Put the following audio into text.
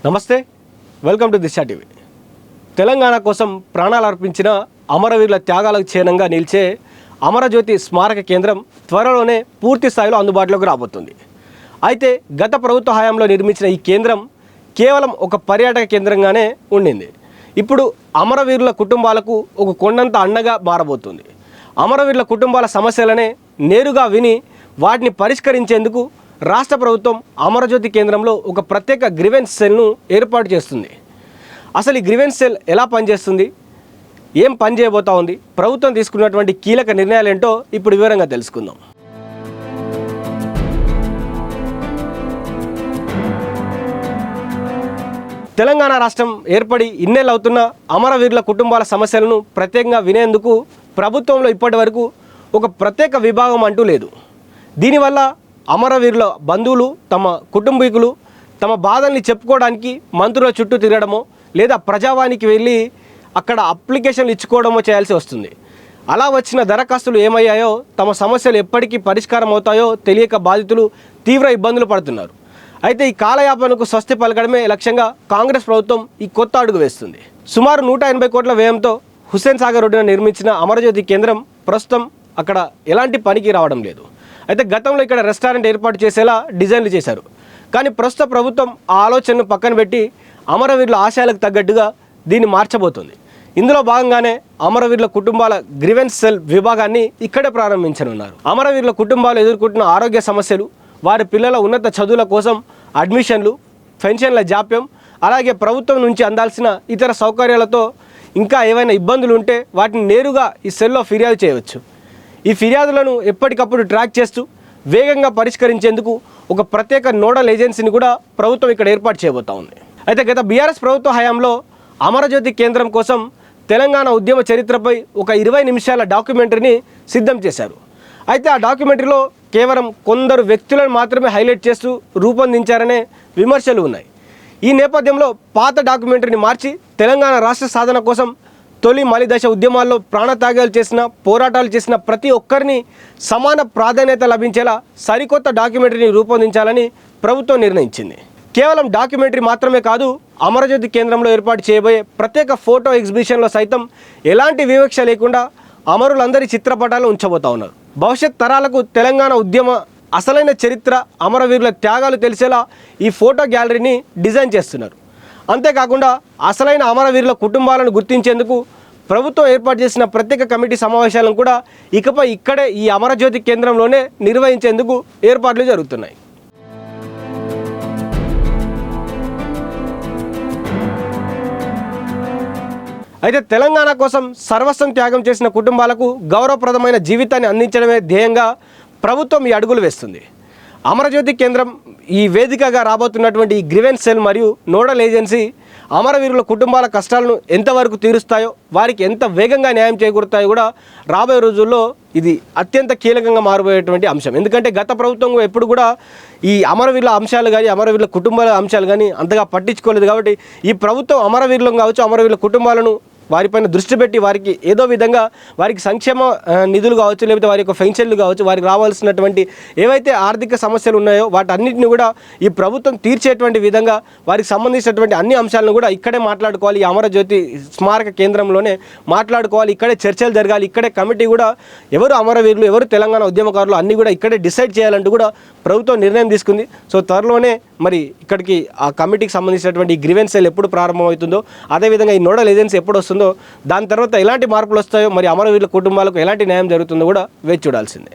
నమస్తే, welcome to Disha TV. Telangana కోసం ప్రాణాలు అర్పించిన అమరవీరుల త్యాగాలకు చిహ్నంగా నిలిచే అమరజ్యోతి స్మారక కేంద్రం త్వరలోనే పూర్తి స్థాయిలో అందుబాటులోకి రాబోతుంది. అయితే గత ప్రభుత్వ హయాంలో నిర్మించిన ఈ కేంద్రం కేవలం ఒక పర్యాటక కేంద్రంగానే ఉండింది. ఇప్పుడు అమరవీరుల కుటుంబాలకు ఒక కొండంత అండగా మారబోతుంది. అమరవీరుల కుటుంబాల సమస్యలనే నేరుగా విని వాటిని పరిష్కరించేందుకు రాష్ట్ర ప్రభుత్వం అమరజ్యోతి కేంద్రంలో ఒక ప్రత్యేక గ్రీవెన్స్ సెల్ను ఏర్పాటు చేస్తుంది. అసలు ఈ గ్రీవెన్స్ సెల్ ఎలా పనిచేస్తుంది, ఏం పని చేయబోతా ఉంది, ప్రభుత్వం తీసుకున్నటువంటి కీలక నిర్ణయాలు ఏంటో ఇప్పుడు వివరంగా తెలుసుకుందాం. తెలంగాణ రాష్ట్రం ఏర్పడి ఇన్నేళ్ళు అవుతున్న అమరవీరుల కుటుంబాల సమస్యలను ప్రత్యేకంగా వినేందుకు ప్రభుత్వంలో ఇప్పటి వరకు ఒక ప్రత్యేక విభాగం అంటూ లేదు. దీనివల్ల అమరవీరుల బంధువులు తమ కుటుంబీకులు తమ బాధల్ని చెప్పుకోవడానికి మంత్రుల చుట్టూ తిరగడమో లేదా ప్రజావానికి వెళ్ళి అక్కడ అప్లికేషన్లు ఇచ్చుకోవడమో చేయాల్సి వస్తుంది. అలా వచ్చిన దరఖాస్తులు ఏమయ్యాయో, తమ సమస్యలు ఎప్పటికీ పరిష్కారం అవుతాయో తెలియక బాధితులు తీవ్ర ఇబ్బందులు పడుతున్నారు. అయితే ఈ కాలయాపనకు స్వస్తి పలకడమే లక్ష్యంగా కాంగ్రెస్ ప్రభుత్వం ఈ కొత్త అడుగు వేస్తుంది. సుమారు 180 కోట్ల వ్యయంతో హుస్సేన్ సాగర్ రోడ్డున నిర్మించిన అమరజ్యోతి కేంద్రం ప్రస్తుతం అక్కడ ఎలాంటి పనికి రావడం లేదు. అయితే గతంలో ఇక్కడ రెస్టారెంట్ ఏర్పాటు చేసేలా డిజైన్లు చేశారు. కానీ ప్రస్తుత ప్రభుత్వం ఆ ఆలోచనను పక్కన పెట్టి అమరవీరుల ఆశయాలకు తగ్గట్టుగా దీన్ని మార్చబోతుంది. ఇందులో భాగంగానే అమరవీరుల కుటుంబాల గ్రీవెన్స్ సెల్ విభాగాన్ని ఇక్కడే ప్రారంభించనున్నారు. అమరవీరుల కుటుంబాలు ఎదుర్కొంటున్న ఆరోగ్య సమస్యలు, వారి పిల్లల ఉన్నత చదువుల కోసం అడ్మిషన్లు, పెన్షన్ల జాప్యం, అలాగే ప్రభుత్వం నుంచి అందాల్సిన ఇతర సౌకర్యాలతో ఇంకా ఏవైనా ఇబ్బందులు ఉంటే వాటిని నేరుగా ఈ సెల్లో ఫిర్యాదు చేయవచ్చు. ఈ ఫిర్యాదులను ఎప్పటికప్పుడు ట్రాక్ చేస్తూ వేగంగా పరిష్కరించేందుకు ఒక ప్రత్యేక నోడల్ ఏజెన్సీని కూడా ప్రభుత్వం ఇక్కడ ఏర్పాటు చేయబోతా ఉంది. అయితే గత బీఆర్ఎస్ ప్రభుత్వ హయాంలో అమరజ్యోతి కేంద్రం కోసం తెలంగాణ ఉద్యమ చరిత్రపై ఒక 20 నిమిషాల డాక్యుమెంటరీని సిద్ధం చేశారు. అయితే ఆ డాక్యుమెంటరీలో కేవలం కొందరు వ్యక్తులను మాత్రమే హైలైట్ చేస్తూ రూపొందించారనే విమర్శలు ఉన్నాయి. ఈ నేపథ్యంలో పాత డాక్యుమెంటరీని మార్చి తెలంగాణ రాష్ట్ర సాధన కోసం తొలి మలి దశ ఉద్యమాల్లో ప్రాణత్యాగాలు చేసిన, పోరాటాలు చేసిన ప్రతి ఒక్కరిని సమాన ప్రాధాన్యత లభించేలా సరికొత్త డాక్యుమెంటరీని రూపొందించాలని ప్రభుత్వం నిర్ణయించింది. కేవలం డాక్యుమెంటరీ మాత్రమే కాదు, అమరజ్యోతి కేంద్రంలో ఏర్పాటు చేయబోయే ప్రత్యేక ఫోటో ఎగ్జిబిషన్లో సైతం ఎలాంటి వివక్ష లేకుండా అమరులందరి చిత్రపటాలు ఉంచబోతా ఉన్నారు. భవిష్యత్ తరాలకు తెలంగాణ ఉద్యమ అసలైన చరిత్ర, అమరవీరుల త్యాగాలు తెలిసేలా ఈ ఫోటో గ్యాలరీని డిజైన్ చేస్తున్నారు. అంతేకాకుండా అసలైన అమరవీరుల కుటుంబాలను గుర్తించేందుకు ప్రభుత్వం ఏర్పాటు చేసిన ప్రత్యేక కమిటీ సమావేశాలను కూడా ఇకపై ఇక్కడే ఈ అమరజ్యోతి కేంద్రంలోనే నిర్వహించేందుకు ఏర్పాట్లు జరుగుతున్నాయి. అయితే తెలంగాణ కోసం సర్వస్వం త్యాగం చేసిన కుటుంబాలకు గౌరవప్రదమైన జీవితాన్ని అందించడమే ధ్యేయంగా ప్రభుత్వం ఈ అడుగులు వేస్తుంది. అమరజ్యోతి కేంద్రం ఈ వేదికగా రాబోతున్నటువంటి ఈ గ్రీవెన్స్ సెల్ మరియు నోడల్ ఏజెన్సీ అమరవీరుల కుటుంబాల కష్టాలను ఎంతవరకు తీరుస్తాయో, వారికి ఎంత వేగంగా న్యాయం చేకూరుతాయో కూడా రాబోయే రోజుల్లో ఇది అత్యంత కీలకంగా మారిపోయేటువంటి అంశం. ఎందుకంటే గత ప్రభుత్వం ఎప్పుడు కూడా ఈ అమరవీరుల అంశాలు కానీ, అమరవీరుల కుటుంబాల అంశాలు కానీ అంతగా పట్టించుకోలేదు. కాబట్టి ఈ ప్రభుత్వం అమరవీరులను కావచ్చు, అమరవీరుల కుటుంబాలను వారిపైన దృష్టి పెట్టి వారికి ఏదో విధంగా వారికి సంక్షేమ నిధులు కావచ్చు, లేకపోతే వారి యొక్క పెన్షన్లు కావచ్చు, వారికి రావాల్సినటువంటి ఏవైతే ఆర్థిక సమస్యలు ఉన్నాయో వాటన్నిటిని కూడా ఈ ప్రభుత్వం తీర్చేటువంటి విధంగా వారికి సంబంధించినటువంటి అన్ని అంశాలను కూడా ఇక్కడే మాట్లాడుకోవాలి. ఈ అమరజ్యోతి స్మారక కేంద్రంలోనే మాట్లాడుకోవాలి, ఇక్కడే చర్చలు జరగాలి. ఇక్కడే కమిటీ కూడా ఎవరు అమరవీరులు, ఎవరు తెలంగాణ ఉద్యమకారులు అన్నీ కూడా ఇక్కడే డిసైడ్ చేయాలంటూ కూడా ప్రభుత్వం నిర్ణయం తీసుకుంది. సో త్వరలోనే మరి ఇక్కడికి ఆ కమిటీకి సంబంధించినటువంటి గ్రీవెన్స్ సెల్ ఎప్పుడు ప్రారంభమవుతుందో, అదేవిధంగా ఈ నోడల్ ఏజెన్సీ ఎప్పుడు వస్తుందో, దాని తర్వాత ఎలాంటి మార్పులు వస్తాయో, మరి అమరవీరుల కుటుంబాలకు ఎలాంటి న్యాయం జరుగుతుందో కూడా వేచి చూడాల్సిందే.